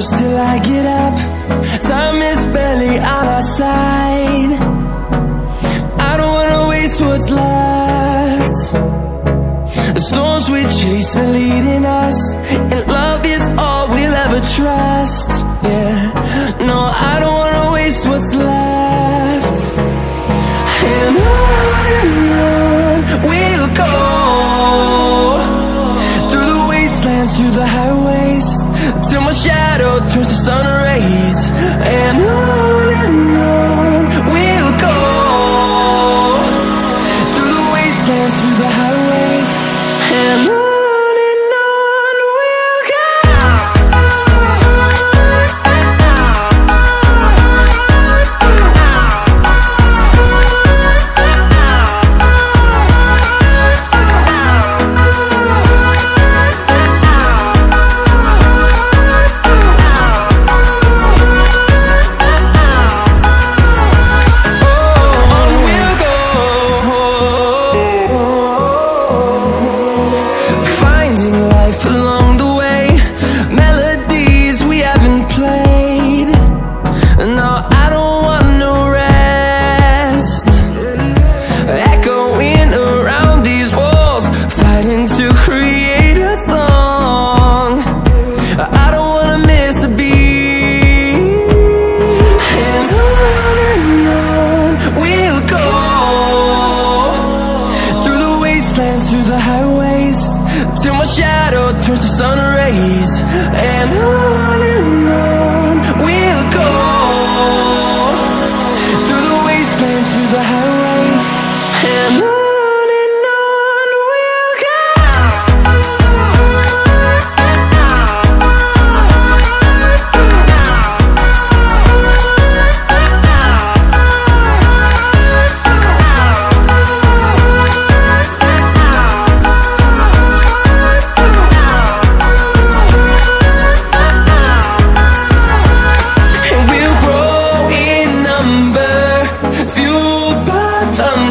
close till I get up. Time is barely on our side. I don't wanna waste what's left. The storms we chase are leading us, and love is all we'll ever trust. Yeah, no, I don't wanna waste what's left. And on we'll go, through the wastelands, through the highways, till my shadow turns to sun rays. And on we'll go, through the wastelands, through the highways, and on we'll go. Through the highways, till my shadow turns to sun rays. And on we'll go, through the wastelands, through the highways, and on we'll go.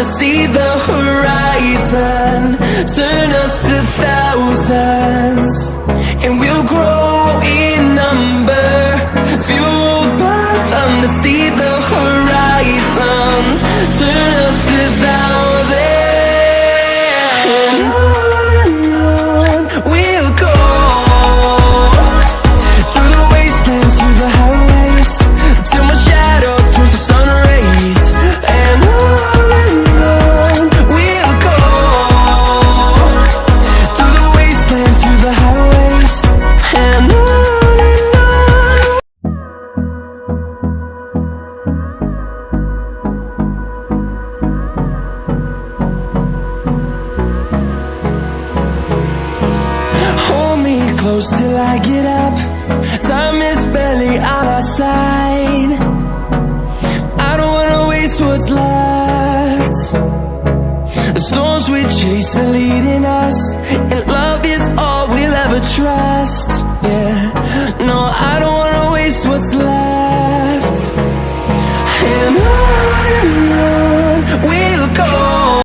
To see the horizon turn us to thousands, and we'll grow in number, fueled by them. To see the horizon turn us to thousands, and on we'll go, through the wastelands, through the highways, till my shadow turns to sun rays. And close till I get up. Time is barely on our side. I don't wanna waste what's left. The storms we chase are leading us, and love is all we'll ever try.